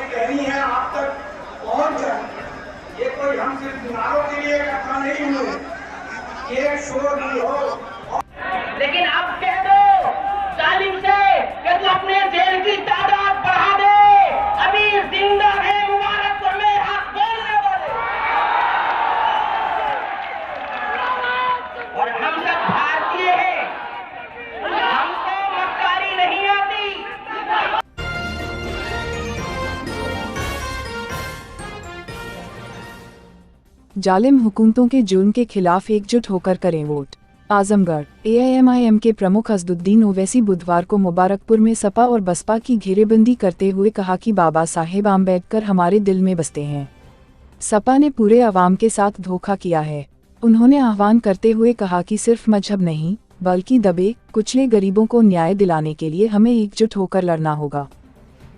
कहनी है आप तक पहुंच जाए। ये कोई हम सिर्फ नारों के लिए इकट्ठा नहीं हुए, ये शोर भी हो। लेकिन अब कह दो जालिम से कि तू अपने जेल की तादाद बढ़ा दे, अभी जिंदा है मुबारकपुर में हाथ बोलने वाले। और हम सब भारतीय हैं, हमको मक्कारी नहीं आती। जालिम हुकूमतों के जुर्म के खिलाफ एकजुट होकर करें वोट। आजमगढ़ AIMIM के प्रमुख असदुद्दीन ओवैसी बुधवार को मुबारकपुर में सपा और बसपा की घेरेबंदी करते हुए कहा कि बाबा साहेब आम्बेडकर हमारे दिल में बसते हैं। सपा ने पूरे अवाम के साथ धोखा किया है। उन्होंने आह्वान करते हुए कहा कि सिर्फ मजहब नहीं बल्कि दबे कुचले गरीबों को न्याय दिलाने के लिए हमें एकजुट होकर लड़ना होगा।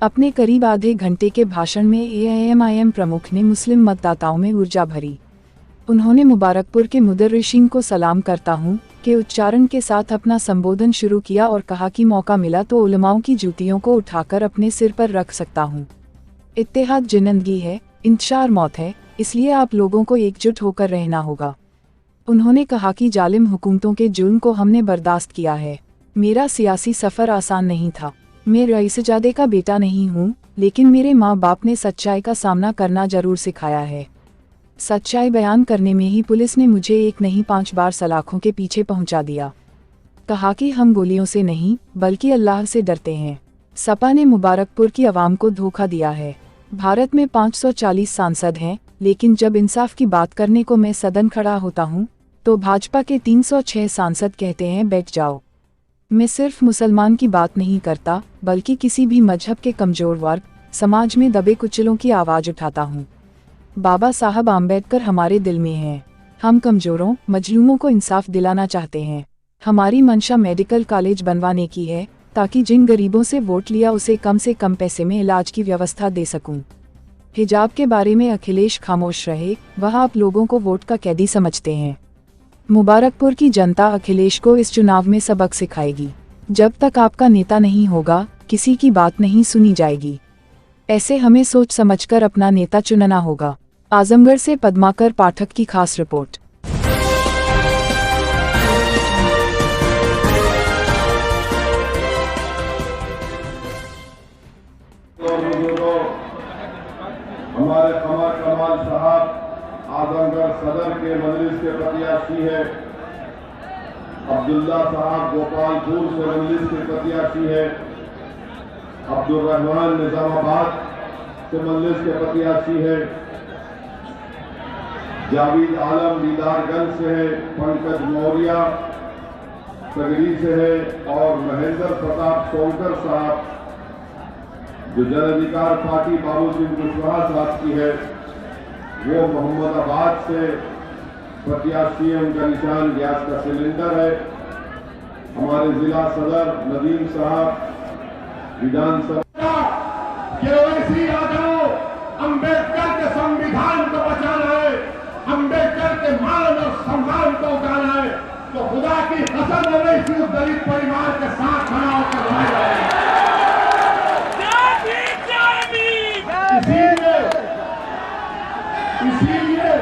अपने करीब आधे घंटे के भाषण में AIMIM प्रमुख ने मुस्लिम मतदाताओं में ऊर्जा भरी। उन्होंने मुबारकपुर के मुदर्रिशीन को सलाम करता हूँ के उच्चारण के साथ अपना संबोधन शुरू किया और कहा कि मौका मिला तो उलमाओं की जूतियों को उठाकर अपने सिर पर रख सकता हूँ। इत्तेहाद जिंदगी है, इंतशार मौत है, इसलिए आप लोगों को एकजुट होकर रहना होगा। उन्होंने कहा कि जालिम हुकूमतों के जुल्म को हमने बर्दाश्त किया है। मेरा सियासी सफ़र आसान नहीं था। मैं रईसजादे का बेटा नहीं हूँ, लेकिन मेरे माँ बाप ने सच्चाई का सामना करना जरूर सिखाया है। सच्चाई बयान करने में ही पुलिस ने मुझे एक नहीं 5 बार सलाखों के पीछे पहुंचा दिया। कहा कि हम गोलियों से नहीं बल्कि अल्लाह से डरते हैं। सपा ने मुबारकपुर की आवाम को धोखा दिया है। भारत में 540 सांसद हैं, लेकिन जब इंसाफ की बात करने को मैं सदन खड़ा होता हूं, तो भाजपा के 306 सांसद कहते हैं बैठ जाओ। मैं सिर्फ मुसलमान की बात नहीं करता बल्कि किसी भी मजहब के कमजोर वर्ग, समाज में दबे कुचलों की आवाज़ उठाता हूँ। बाबा साहब आम्बेडकर हमारे दिल में हैं। हम कमजोरों मजलूमों को इंसाफ दिलाना चाहते हैं। हमारी मंशा मेडिकल कॉलेज बनवाने की है ताकि जिन गरीबों से वोट लिया उसे कम से कम पैसे में इलाज की व्यवस्था दे सकूं। हिजाब के बारे में अखिलेश खामोश रहे, वह आप लोगों को वोट का कैदी समझते हैं। मुबारकपुर की जनता अखिलेश को इस चुनाव में सबक सिखाएगी। जब तक आपका नेता नहीं होगा, किसी की बात नहीं सुनी जाएगी। ऐसे हमें सोच समझकर अपना नेता चुनना होगा। आजमगढ़ से पद्माकर पाठक की खास रिपोर्ट। हमारे कमर कमाल साहब आजमगढ़ सदर के मजलिस के प्रत्याशी है। अब्दुल्ला साहब गोपालपुर से मजलिस के प्रत्याशी है। अब्दुल रहमान निजामाबाद से मजलिस के प्रत्याशी है। जावेद आलम दीदारगंज से है। पंकज मौर्य सगरी से है और महेंद्र प्रताप सोनकर साहब जो जन अधिकार पार्टी बाबू सिंह कुशवाहा साहब की है, वो मोहम्मदाबाद से प्रत्याशी है। उनका निशान गैस का सिलेंडर है। हमारे जिला सदर नदीम साहब विधानसभा ओवैसी आ जाओ, अम्बेडकर के संविधान को बचाना है, अम्बेडकर के मान और सम्मान को उठाना है, तो खुदा की कसम ओवैसी उस दलित परिवार के साथ खड़ा होकर लड़ेगा। इसीलिए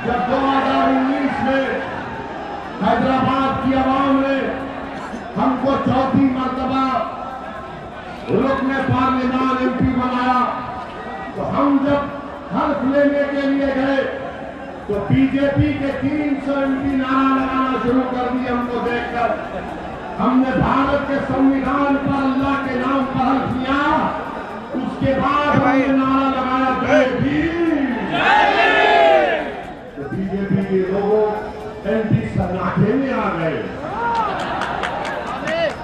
जब 2019 में हैदराबाद की आवाम ने हमको चौथी मर्तबा रुकने पार्लियामान MP बनाया, तो हम जब हल्फ लेने के लिए गए तो बीजेपी के 300 MP नारा लगाना शुरू कर दिए। हमको देखकर हमने भारत के संविधान पर अल्लाह के नाम पर हल्फ लिया। उसके बाद हमने नारा लगाया जय भीम। तो बीजेपी के लोग MP सन्नाटे में आ गए,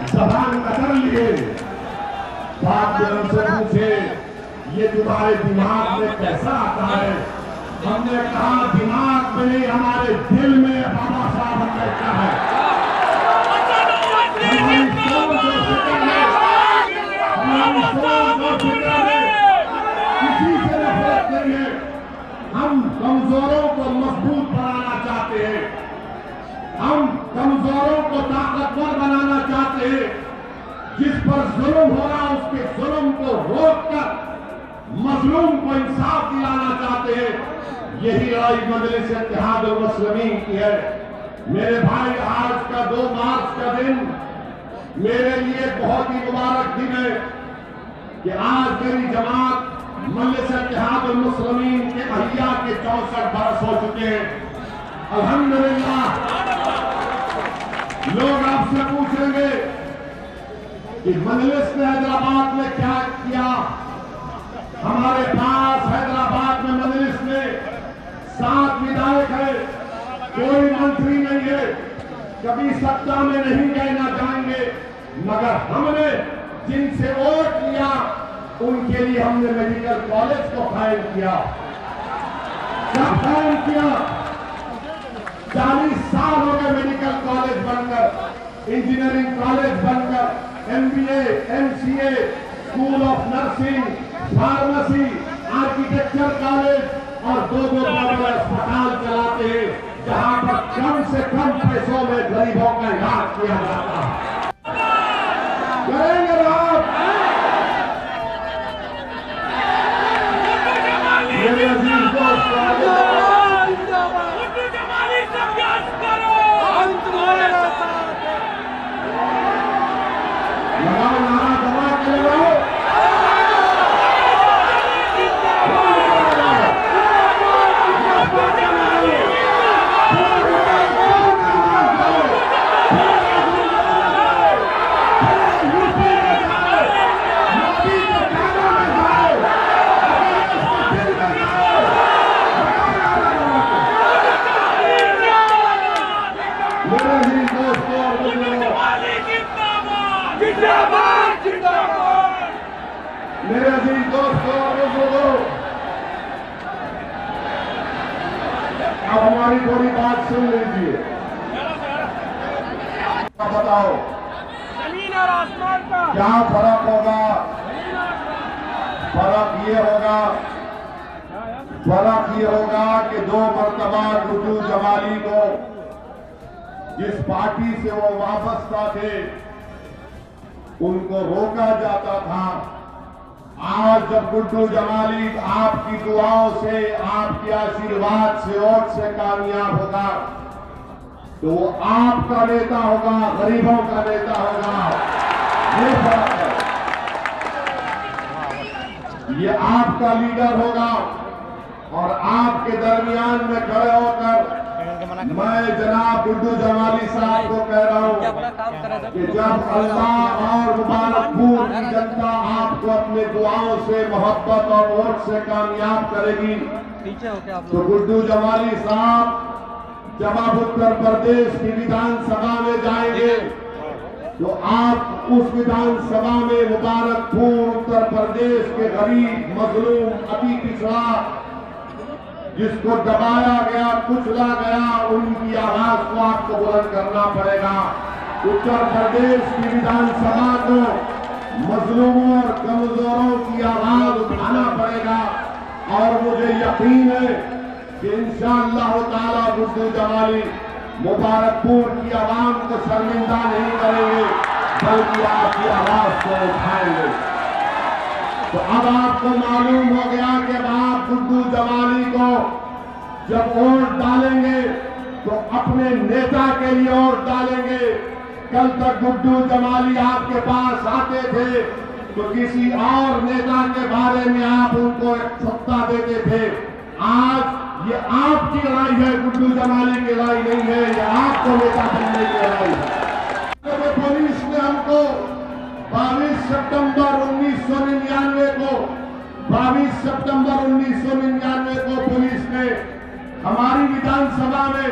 जबान कतर लिए। बात हमसे पूछे ये तुम्हारे दिमाग में कैसा आता है? हमने कहा दिमाग में नहीं, हमारे दिल में बाबा साहब अम्बेडकर है। हमारी सोच और फिक्र है, हमारी सोच और फिक्र है, किसी से नफरत नहीं है। हम कमजोरों को मजबूत बनाना चाहते हैं, हम कमजोरों को ताकतवर बनाना चाहते हैं। जिस पर जुल्म हो रहा उसके जुल्म को रोककर मजलूम को इंसाफ दिलाना चाहते हैं। यही लड़ाई मजलिस इत्तेहादुल मुस्लिमीन की है। मेरे भाई, आज का 2 मार्च का दिन मेरे लिए बहुत ही मुबारक दिन है कि आज मेरी जमात मजलिस इत्तेहादुल मुस्लिमीन के अहिया के 64 बरस हो चुके हैं। अल्हम्दुलिल्लाह। लोग आपसे पूछेंगे कि मजलिस ने हैदराबाद में क्या किया। हमारे पास हैदराबाद में मजलिस में 7 विधायक है, कोई मंत्री नहीं है, कभी सत्ता में नहीं गए, ना जाएंगे, मगर हमने जिनसे वोट लिया उनके लिए हमने मेडिकल कॉलेज को कायम किया। कब कायम किया? 40 साल हो गए मेडिकल कॉलेज बनकर, इंजीनियरिंग कॉलेज बनकर, MBA, MCA, school of nursing, pharmacy, architecture college और 2-2 बड़े अस्पताल चलाते हैं जहां पर कम से कम पैसों में गरीबों का इलाज किया जाता है। करेंगे आप? मेरे अजीज दोस्त, लगाओ नारा, दबा के लगाओ। मेरे अजीज दोस्तों और बुजुर्गों, अब हमारी थोड़ी बात सुन लीजिए। बताओ जमीन और आसमान का क्या फर्क होगा? फर्क ये होगा कि 2 मरतबा गुड्डू जमाली को जिस पार्टी से वो वाबस्ता थे उनको रोका जाता था। आज जब गुड्डू जमाली आपकी दुआओं से, आपके आशीर्वाद से, वोट से कामयाब होगा तो वो आपका नेता होगा, गरीबों का नेता होगा। ये फर्क है। ये आपका लीडर होगा और आपके दरमियान में खड़े होकर मैं जनाब गुड्डू जमाली साहब को कह रहा हूं कि जब अल्लाह और मुबारकपुर की जनता आपको अपने दुआओं से, मोहब्बत और वोट से कामयाब करेगी तो गुड्डू जमाली साहब जब आप उत्तर प्रदेश की विधानसभा में जाएंगे तो आप उस विधानसभा में मुबारकपुर उत्तर प्रदेश के गरीब, मजलूम, अति पिछड़ा, जिसको दबाया गया, कुचला गया, उनकी आवाज को आपको बुलंद करना पड़ेगा। उत्तर प्रदेश की विधानसभा को मजलूमों और कमजोरों की आवाज उठाना पड़ेगा और मुझे यकीन है कि इंशाअल्लाह ताला गुड्डू जमाली मुबारकपुर की आवाम को शर्मिंदा नहीं करेंगे बल्कि आपकी आवाज को उठाएंगे। तो अब आपको मालूम हो गया कि आप गुड्डू जमाली को जब वोट डालेंगे तो अपने नेता के लिए वोट डालेंगे। कल तक गुड्डू जमाली आपके पास आते थे तो किसी और नेता के बारे में आप उनको सत्ता देते थे। आज ये आपकी लड़ाई है, गुड्डू जमाली की लड़ाई नहीं है, ये आपको नेता बनने की लड़ाई है। तो पुलिस ने हमको 22 सितंबर 1999 को पुलिस ने हमारी विधानसभा में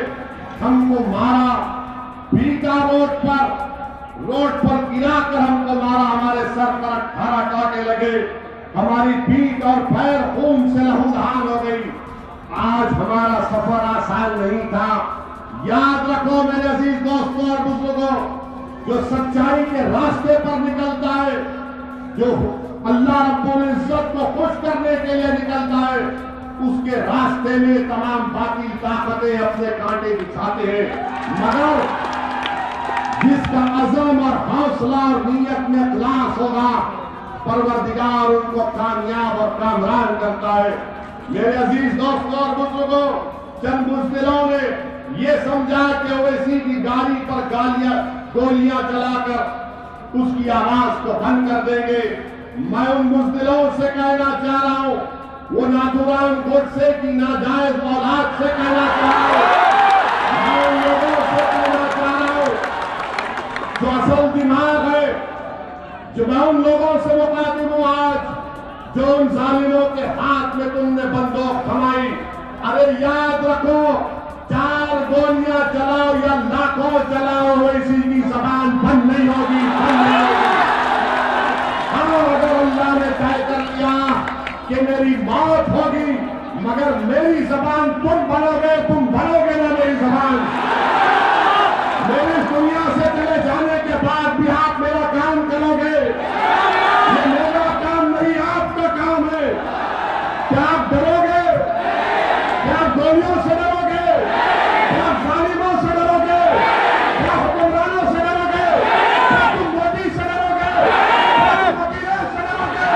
हमको मारा, पीटा, रोड पर गिराकर हमको मारा, हमारे सर पर 18 कांटे लगे, हमारी पीठ और पैर खून से लहूलुहान हो गई। आज हमारा सफर आसान नहीं था। याद रखो मेरे अजीज दोस्तों और बुजुर्गों, जो सच्चाई के रास्ते पर निकलता है, जो अल्लाह रब्बुल इज्जत को खुश करने के लिए निकलता है, उसके रास्ते में तमाम बाकी ताकतें अपने कांटे बिछाते हैं, मगर जिसका अज़म और हौसला और नीयत में इखलास होगा परवरदिगार उनको कामयाब और कामरान करता है। मेरे अजीज दोस्तों और बुजुर्गों, चंद बुज़दिलों ने ये समझा कि ओवैसी की गाड़ी पर गोलियां चलाकर उसकी आवाज को बंद कर देंगे। मैं उन बुज़दिलों से कहना चाह रहा हूं, वो नाथुराम गोडसे की नाजायज औलाद से कहना चाह रहा हूं, मैं उन लोगों से कहना चाह रहा हूं जो असल दिमाग है, जो मैं उन लोगों से मुखातिब हूं आज, जो उन जालिमों के हाथ में तुमने बंदूक थमाई। अरे याद रखो, 4 गोलियां चलाओ या लाखों चलाओ, ओवैसी की जबान बंद नहीं होगी, बंद नहीं होगी। हाँ, अगर अल्लाह ने तय कर लिया कि मेरी मौत होगी, मगर मेरी जबान तुम बनोगे ना मेरी जबान। मेरी दुनिया से चले जाने के बाद भी आप मेरा काम करोगे। ये मेरा काम नहीं, आपका काम है। क्या आप डरोगे? क्या आप गोलियों से डरोगे? क्या आप जालिमों से डरोगे? क्या हुक्मरानों से डरोगे? क्या तुम मोदी से डरोगे? क्या तुम वकीलों से डरोगे?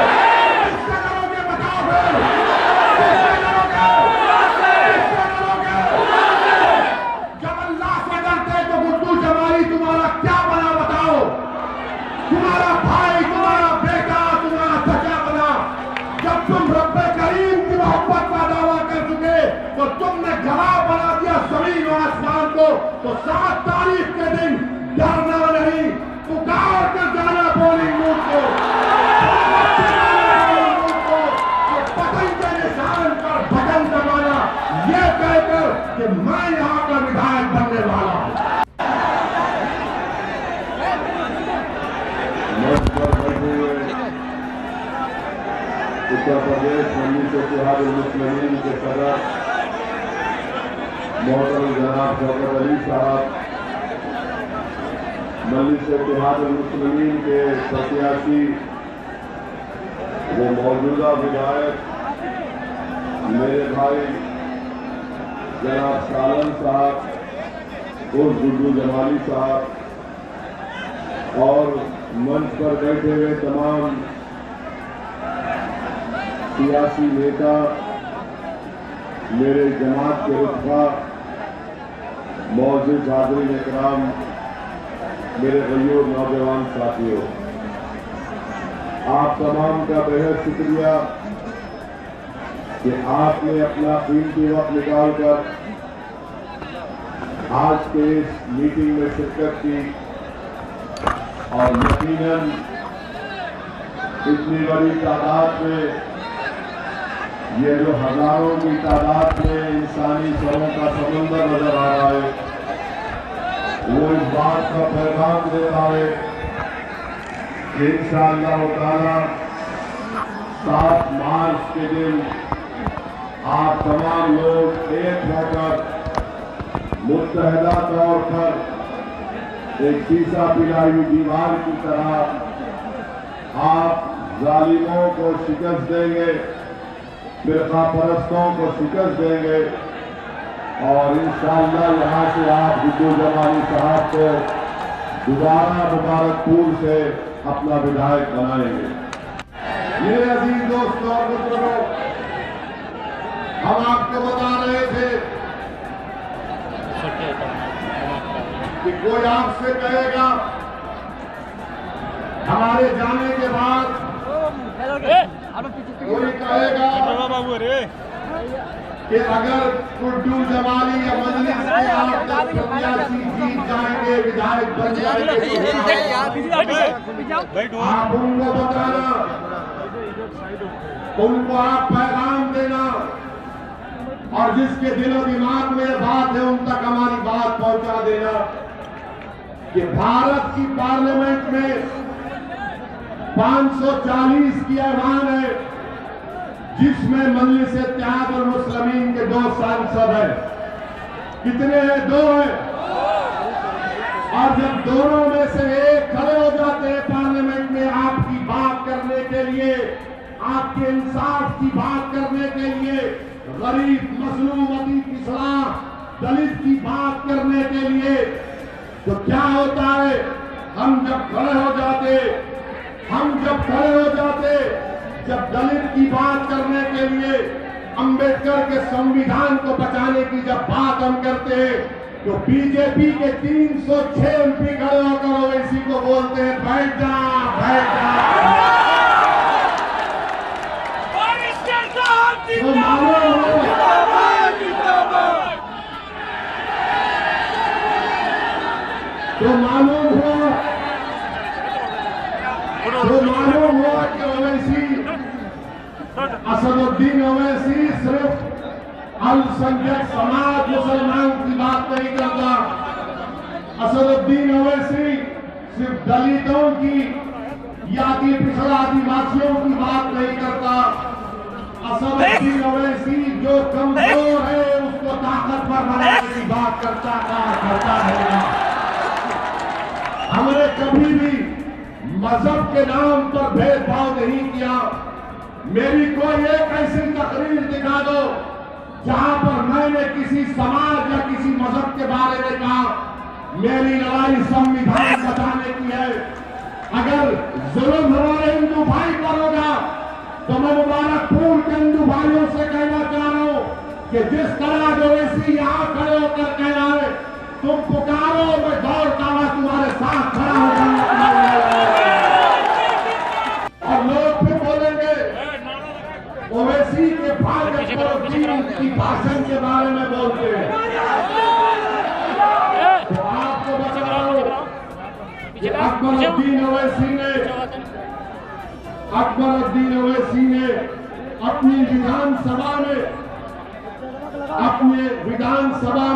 किससे डरोगे बताओ फिर? किससे डरोगे? किससे डरोगे? जब अल्लाह से डरते तो गुड्डू जमाली तुम्हारा क्या बना बताओ? तुम्हारा भाई, तुम्हारा बेटा, तुम्हारा चाचा बना। जब तुम रब्बे करीम की मोहब्बत का दावा कर चुके तो तुमने गवाह बना दिया जमीन और आसमान को। तो 7 तारीख के दिन डरना नहीं, पुकार कर जाना पोलिंग बूथ को, पतन के निशान पर बटन दबाना, ये कहकर कि मैं यहाँ का विधायक बनने वाला हूँ। मंच पर बैठे हुए उत्तर प्रदेश मजलिस इत्तेहादुल मुस्लिमीन के सदर मोहतरम जनाब शौकत अली साहब, मजलिस इत्तेहादुल मुस्लिमीन के प्रत्याशी वो मौजूदा विधायक मेरे भाई जनाब सालन साहब और गुड्डू जमाली साहब, और मंच पर बैठे हुए तमाम सियासी नेता, मेरे जमात के रुतबा, मौजूद हाज़रीन इकराम, मेरे गयूर नौजवान साथियों, आप तमाम का बेहद शुक्रिया कि आपने अपना कीमती वक्त निकालकर आज के इस मीटिंग में शिरकत की। और यकीनन इतनी बड़ी तादाद में, ये जो हजारों की तादाद में इंसानी सरों का समुंदर नजर आ रहा है, वो इस बात का पैगाम देता है कि इंशाअल्लाह ताला 7 मार्च के दिन आप तमाम लोग एक होकर मुत्तहदा तौर पर एक शीशा पिलाई हुई दीवार की तरह आप जालिमों को शिकस्त देंगे, फिरका परस्तों को शिकस्त देंगे, और इंशाअल्लाह यहाँ से आप गुड्डू जमाली साहब को दोबारा मुबारकपुर से अपना विधायक बनाएंगे। मेरे अजीज दोस्तों और बुजुर्गों, हम आपको बता रहे थे कि कोई आपसे कहेगा हमारे जाने के बाद, कोई कहेगा कि अगर गुड्डू जमाली या मजलिस के आप प्रत्याशी जीत जाएंगे, विधायक बन जाएंगे, तो आप उनको बताना, उनको आप पैगाम देना, और जिसके दिलो दिमाग में ये बात है उन तक हमारी बात पहुंचा देना कि भारत की पार्लियामेंट में 540 की ऐवान है, जिसमें मजलिस इत्तेहादुल मुस्लिमीन के 2 सांसद हैं। कितने हैं? 2 हैं। और जब दोनों में से एक खड़े हो जाते हैं पार्लियामेंट में आपकी बात करने के लिए, आपके इंसाफ की बात करने के लिए, गरीब मजलूम अतीत पिछड़ा दलित की बात करने के लिए, तो क्या होता है, हम जब खड़े हो जाते हम जब खड़े हो जाते, जब दलित की बात करने के लिए अंबेडकर के संविधान को बचाने की जब बात हम करते हैं, तो बीजेपी के 306 एमपी खड़े होकर ओवैसी को बोलते हैं बैठ जा, बैठ जा। तो मालूम हुआ कि ओवैसी, असदुद्दीन ओवैसी सिर्फ अल्पसंख्यक समाज मुसलमान की बात नहीं करता। असदुद्दीन ओवैसी सिर्फ दलितों की या पिछड़ा आदिवासियों की बात नहीं करता। असदुद्दीन ओवैसी जो कमजोर है उसको ताकतवर बनाने की बात करता है। हमने कभी भी मजहब के नाम पर भेदभाव नहीं किया। मेरी कोई एक ऐसी तकरीर दिखा दो जहां पर मैंने किसी समाज या किसी मजहब के बारे में कहा मेरी लड़ाई संविधान बचाने की है। अगर जुल्म हमारे हिंदू भाई पर होगा तो मैं मुबारकपुर के हिंदू भाइयों से कहना चाह रहा हूं कि जिस तरह जो ऐसी यहां खड़े होकर कह रहा है तुम पुकारो, मैं दौड़ता हुआ तुम्हारे साथ खड़ा हो जाऊंगा। और लोग फिर बोलेंगे ओवैसी के की भाषण के बारे में बोलते हैं। तो आपको बताओ अकबरुद्दीन ओवैसी ने अपनी विधानसभा में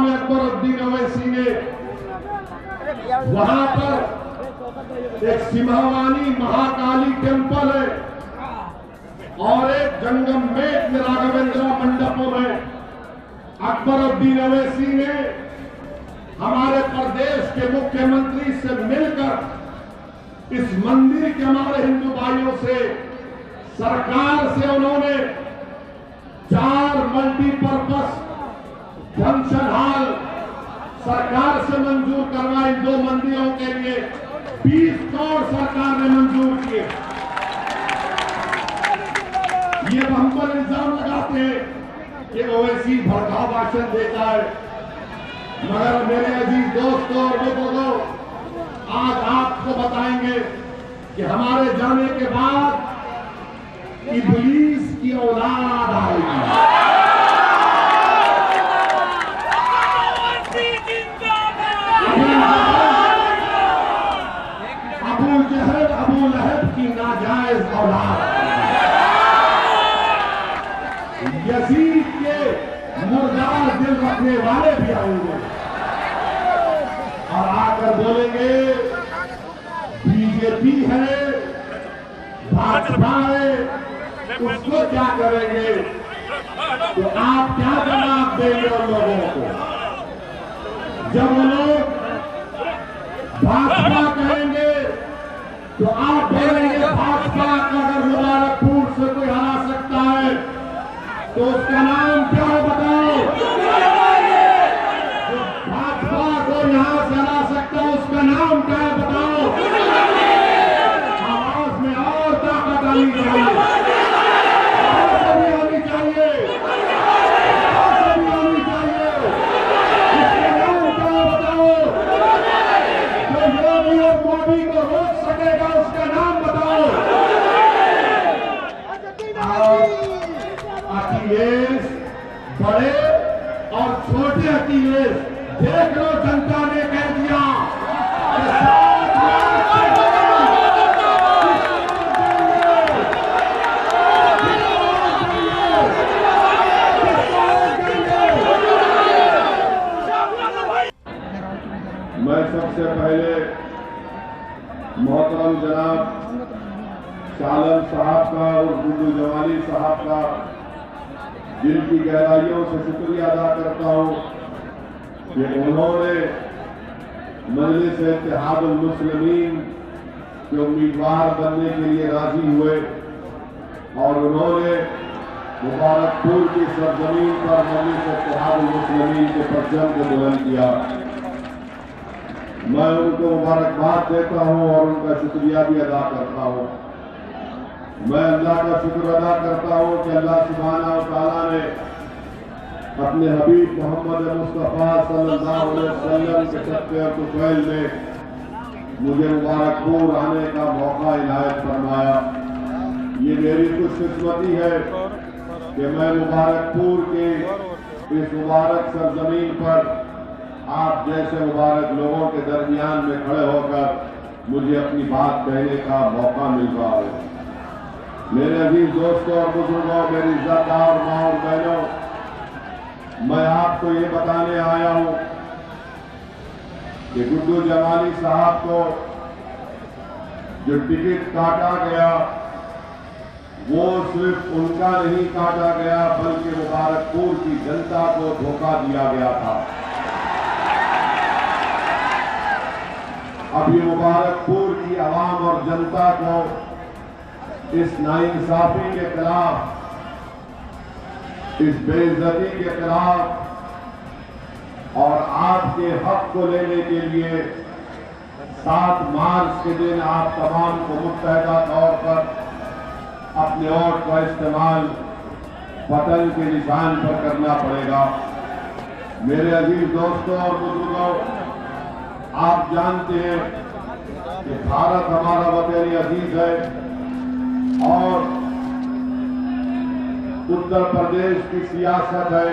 अकबरुद्दीन ओवैसी ने वहां पर एक सिम्हावानी महाकाली टेम्पल है और एक जंगम में राघवेंद्र मंडपों में अकबरुद्दीन ओवैसी ने हमारे प्रदेश के मुख्यमंत्री से मिलकर इस मंदिर के हमारे हिंदू भाइयों से सरकार से उन्होंने 4 मल्टीपर्पज फंक्शन हॉल सरकार से मंजूर करवाए। 2 मंदिरों के लिए 20 करोड़ सरकार ने मंजूर किए। ये हम पर इल्जाम लगाते हैं कि ओवैसी भड़काऊ भाषण देता है, मगर मेरे अजीज दोस्तों और बुजुर्गों, आज आपको बताएंगे कि हमारे जाने के बाद इब्लीस की औलाद आएगी। अबू जहल अबू लहब की नाजायज औलाद, यजीद के मुर्दार दिल रखने वाले भी आएंगे और आकर बोलेंगे बीजेपी है, भाजपा है, उसको क्या करेंगे। तो आप क्या जवाब देंगे उन लोगों को जब वो लोग भाजपा कहेंगे? तो आप बोलेंगे भाजपा का अगर मुबारकपुर से कोई हरा सकता है तो उसका नाम क्या है बताओ। तो भाजपा को यहां से हरा सकता है उसका नाम क्या है बताओ। आवाज में और ताकत आनी चाहिए, होनी चाहिए, होनी चाहिए। उसका नाम क्या है बताओ। जो योगी और मोदी को रोक सकेगा उसका नाम बताओ। अखिलेश, बड़े और छोटे अखिलेश, देख लो जनता ने कह दिया मैं सबसे पहले मोहतरम जनाब सालम साहब का और गुड्डू जवानी साहब का दिल की गहराइयों से शुक्रिया अदा करता हूं कि उन्होंने मजलिस इत्तेहादुल मुस्लिमीन के उम्मीदवार बनने के लिए राजी हुए और उन्होंने मुबारकपुर की सरजमीन पर मजलिस इत्तेहादुल मुस्लिमीन के परचम को बुलंद किया। मैं उनको मुबारकबाद देता हूं और उनका शुक्रिया भी अदा करता हूं। मैं अल्लाह का शुक्र अदा करता हूं कि अल्लाह सुब्हानहू व तआला ने अपने हबीब मोहम्मद मुस्तफ़ा सल्लल्लाहु अलैहि वसल्लम के सत्य और तुफैल में मुझे मुबारकपुर आने का मौका इनायत फरमाया। ये मेरी खुशकिस्मती है कि मैं मुबारकपुर के इस मुबारक सरजमीन पर आप जैसे मुबारक लोगों के दरमियान में खड़े होकर मुझे अपनी बात कहने का मौका मिल रहा है। मेरे अजीज दोस्तों और बुजुर्गों, मेरी इज्जतदार माँ और बहनों, मैं आपको ये बताने आया हूं कि गुड्डू जमाली साहब को जो टिकट काटा गया वो सिर्फ उनका नहीं काटा गया बल्कि मुबारकपुर की जनता को धोखा दिया गया था। अब ये मुबारकपुर की आवाम और जनता को इस नाइंसाफी के खिलाफ, इस बेइज्जती के खिलाफ और आपके हक को लेने के लिए 7 मार्च के दिन आप तमाम को मुत्तहदा तौर पर अपने वोट का इस्तेमाल बटन के निशान पर करना पड़ेगा। मेरे अजीज दोस्तों और बुजुर्गों, आप जानते हैं कि भारत हमारा वतन अजीज है और उत्तर प्रदेश की सियासत है।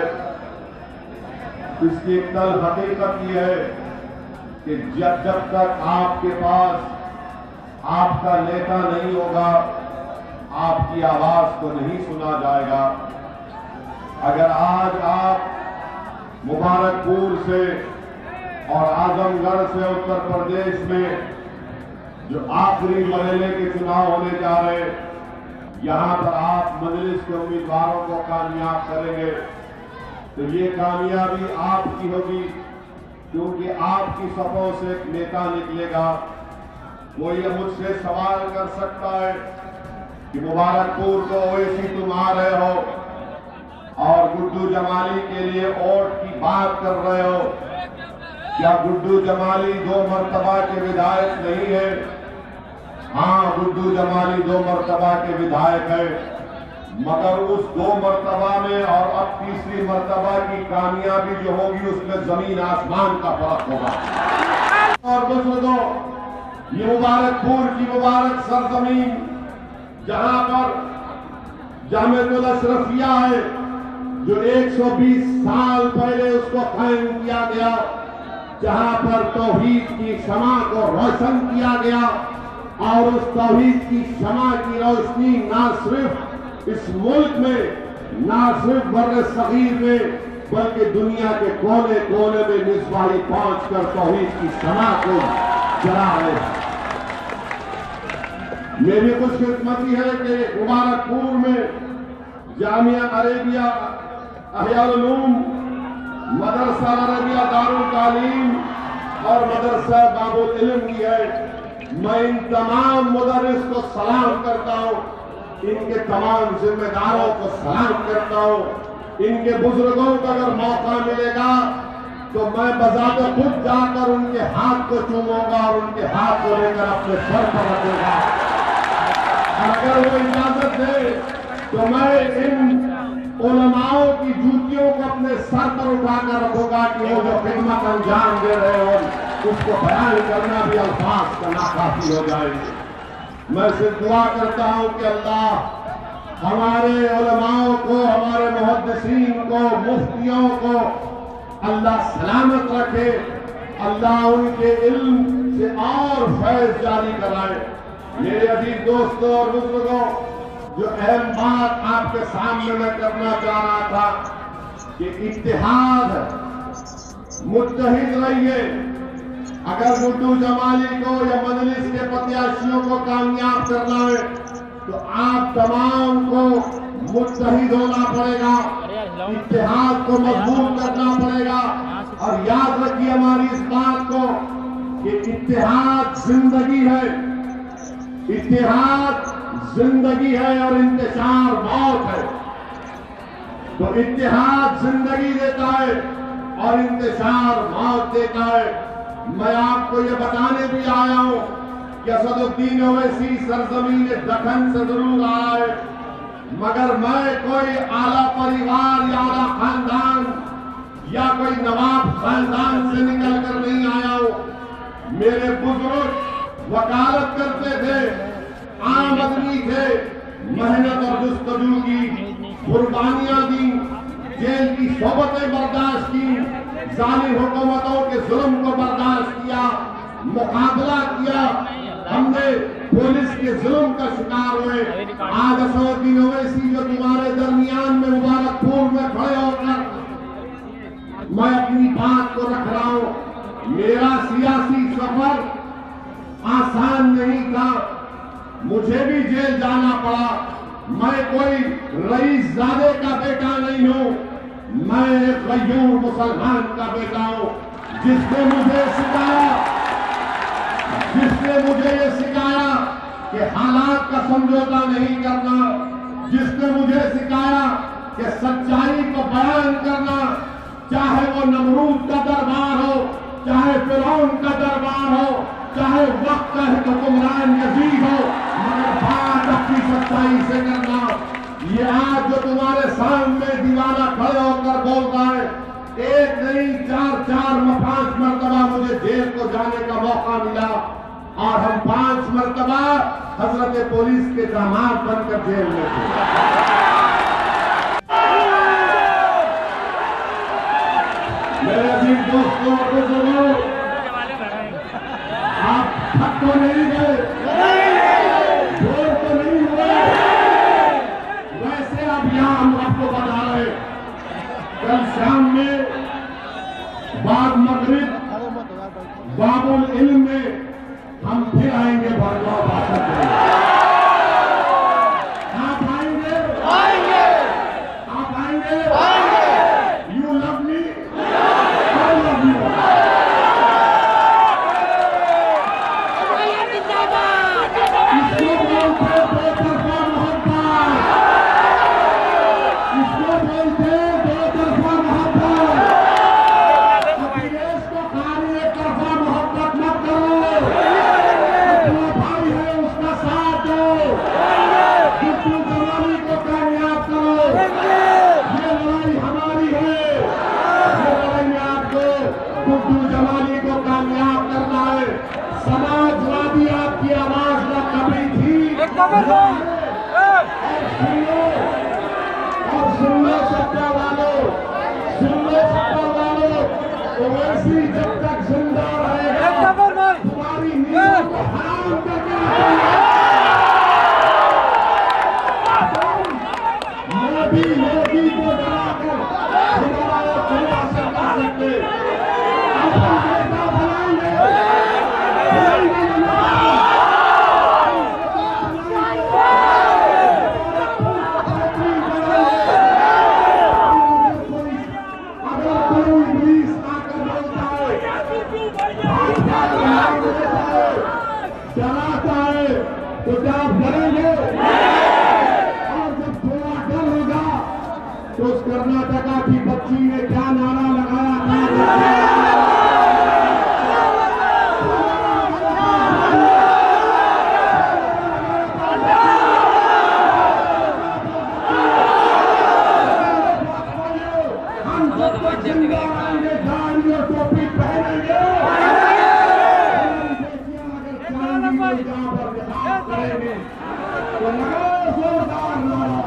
इसकी एक तल हकीकत यह है कि जब तक आपके पास आपका नेता नहीं होगा, आपकी आवाज को नहीं सुना जाएगा। अगर आज आप मुबारकपुर से और आजमगढ़ से उत्तर प्रदेश में जो आखिरी मरहले के चुनाव होने जा रहे हैं, यहां पर आप मजलिस के उम्मीदवारों को कामयाब करेंगे तो ये कामयाबी आपकी होगी, क्योंकि आपकी सफों से एक नेता निकलेगा। वो ये मुझसे सवाल कर सकता है कि मुबारकपुर को ओवैसी तुम आ रहे हो और गुड्डू जमाली के लिए वोट की बात कर रहे हो। क्या गुड्डू जमाली 2 मर्तबा के विधायक नहीं है? हाँ, गुड्डू जमाली 2 मर्तबा के विधायक है, मगर उस 2 मर्तबा में और अब तीसरी मर्तबा की कामयाबी जो होगी उसमें जमीन आसमान का फर्क होगा। और बुजुर्गों, ये मुबारकपुर की मुबारक सरजमीन जहां पर जामिअतुल अशरफिया है, जो 120 साल पहले उसको कायम किया गया, जहां पर तौहीद की शमा को रोशन किया गया और उस तौहीद की शमा की रोशनी ना सिर्फ इस मुल्क में, ना सिर्फ बर्रे सगीर में, बल्कि दुनिया के कोने कोने में मिसबाही पहुंचकर तौहीद की शमा को जला रहे। मेरी खुशकिस्मती है कि मुबारकपुर में जामिया अरेबिया अहयाल उलूम, मदरसा अरेबिया दारुल तालीम और मदरसा बाबुल इल्म की है। मैं इन तमाम मुदर्रिस को सलाम करता हूँ, इनके तमाम जिम्मेदारों को सलाम करता हूँ। इनके बुजुर्गों को अगर मौका मिलेगा तो मैं बजाते खुद जाकर उनके हाथ को चूमूंगा और उनके हाथ को लेकर अपने सर पर रखूंगा। अगर वो इजाजत दे तो मैं इन उलमाओं की जूतियों को अपने सर पर उठाकर रखूंगा कि वो जो खिदमत अंजाम दे रहे हो उसको बयान करना भी अल्फाज का नाकाफी हो जाएगी। मैं सिर्फ दुआ करता हूं कि अल्लाह हमारे उलमाओं को, हमारे मुहद्दिसीन को, मुफ्तियों को अल्लाह सलामत रखे, अल्लाह उनके इल्म से और फैज जारी कराए। मेरे अजीज दोस्तों और बुजुर्गों, जो अहम बात आपके सामने मैं करना चाह रहा था कि इत्तेहाद, मुत्तहिद रहिए। अगर गुड्डू जमाली को या मजलिस के प्रत्याशियों को कामयाब करना है तो आप तमाम को मुत्तहिद होना पड़ेगा, इत्तेहाद को मजबूत करना पड़ेगा। और याद रखिए हमारी इस बात को कि इत्तेहाद जिंदगी है, इत्तेहाद जिंदगी है और इंतशार मौत है। तो इत्तेहाद जिंदगी देता है और इंतशार मौत देता है। मैं आपको ये बताने भी आया हूं कि असदुद्दीन ओवैसी सरजमीन दखन से जरूर आया है, मगर मैं कोई आला परिवार या आला खानदान या कोई नवाब खानदान से निकल कर नहीं आया हूं। मेरे बुजुर्ग वकालत करते थे, आम आदमी थे, मेहनत और जुस्तजू की, कुर्बानियां दी, जेल की सोबतें बर्दाश्त की, जालिम हुकूमतों के जुल्म को बर्दाश्त किया, मुकाबला किया। हमने पुलिस के जुल्म का शिकार हुए। आज असदुद्दीन ओवैसी जो तुम्हारे दरमियान में मुबारकपुर में खड़े होकर मैं अपनी बात को रख रहा हूं। मेरा सियासी सफर आसान नहीं था, मुझे भी जेल जाना पड़ा। मैं कोई रईसजादे का बेटा नहीं हूं, मैं एक गयूर मुसलमान का बेटा हूं, जिसने मुझे ये सिखाया कि हालात का समझौता नहीं करना, जिसने मुझे सिखाया कि सच्चाई को बयान करना, चाहे वो नमरूद का दरबार हो, चाहे फिरौन का दरबार हो, चाहे वक्त का हुक्मरान यजीद हो, मगर बात अपनी सच्चाई से करना। ये आज जो तुम्हारे सामने दीवाना खड़े होकर बोलता है, एक नहीं 4-5 मरतबा मुझे जेल को जाने का मौका मिला और हम 5 मरतबा हजरत पुलिस के दामाद बनकर जेल में थे। मेरे अजीज दोस्तों और बुजुर्गों, आप थक तो नहीं गए, बोर तो नहीं हुए। वैसे अब यहां हम आपको बता रहे, कल शाम में बाद मगरिब बाबुल इल्म में हम फिर आएंगे भरगांव भाषण में। आप आएंगे? आप आएंगे? You love me? I love you. इसको बोलते दो तरफा मोहब्बत, इसको बोलते दो तरफा मोहब्बत। अखिलेश को खाली एक तरफा मोहब्बत मत करो, अपना भाई है उसका साथ दो, गुड्डू जमाली को कामयाब करो। ये लड़ाई हमारी है, ये लड़ाई में आपको गुड्डू जमाली को कामयाब करना है। समाजवादी आपकी आवाज न कभी थी, और सुन लो सत्ता वालों, सुन लो सत्ता वालों, ओवैसी जब तक जिंदा रहेगा तुम्हारी नींद को हराम करके रखेगा। मोदी को डराकर हमारा खुलासा कर सकते, अपन नेता बनाएंगे, अगर कोई पुलिस आकर बोलता है, डराता है, तो क्या आप डरेंगे? और जब थोड़ा डर होगा तो उस कर्नाटका की बच्ची ने क्या नारा लगाया था? हम जब तक जिंदा रहेंगे गाड़ी और टोपी पहनेंगे, अगर जहां पर विकास करेंगे तो लगाओ जोरदार नारा,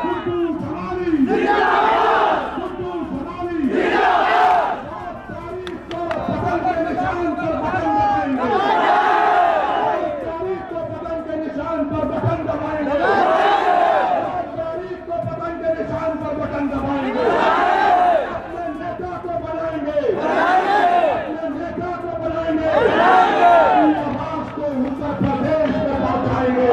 गुड्डू जमाली, गुड्डू जमाली। तारीख को बदल के निशान पर बटन दबाएंगे, तारीख को बदल के निशान पर बटन दबाएंगे, तारीख को बदल के निशान पर बटन दबाएंगे। अपने नेता को बनाएंगे, अपने नेता को बनाएंगे, आवाज को उत्तर प्रदेश में पहुंचाएंगे।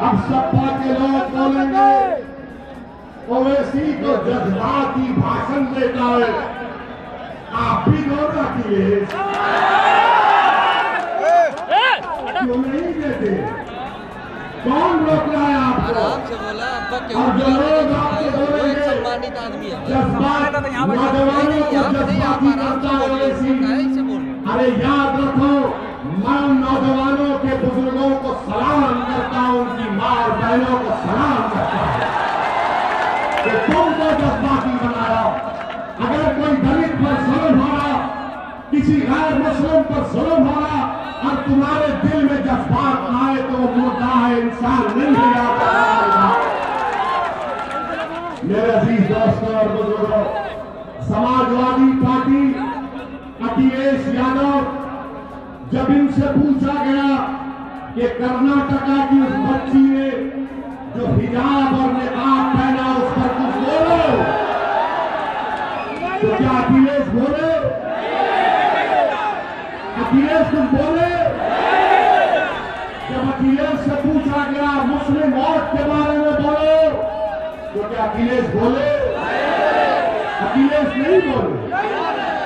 अब सपा के लोग बोलेंगे ओवैसी को जज्बाती भाषण देता है, आप भी दोनों किए क्यों नहीं देते? कौन रोक रहा है आप आराम से बोला अब्बा क्यों और जो लोग आपके वो एक बोलेंगे सम्मानित आदमी है। जज्बात नौजवानों को जज्बाती करता है वैसी, ऐसे बोल अरे याद रखो, मैं नौजवानों के बुजुर्गों को सलाम करता हूं, उनकी मां और बहनों को सलाम करता हूं कि तुमको जज्बाती बनाया। अगर कोई दलित पर जुल्म हो रहा, किसी गैर मुस्लिम पर जुल्म हो रहा और तुम्हारे दिल में जज्बात आए तो वो मुर्दा है, इंसान नहीं है। मेरे अजीज दोस्तों और बुजुर्गों, समाजवादी पार्टी अखिलेश यादव, जब इनसे पूछा गया कि कर्नाटका की उस बच्ची ने जो हिजाब और निकाब पहना उस पर कुछ बोलो, तो क्या अखिलेश बोले? अखिलेश कुछ बोले? जब अखिलेश से पूछा गया मुस्लिम वोट के बारे में बोलो, तो क्या अखिलेश बोले? अखिलेश नहीं बोले।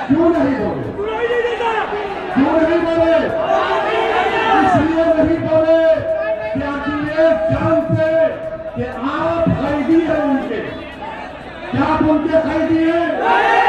क्यों नहीं बोले? क्यों नहीं बोले? इसलिए नहीं बोले कि अखिलेश जानते कि आप कैदी हैं उनके। क्या आप उनके कैदी हैं?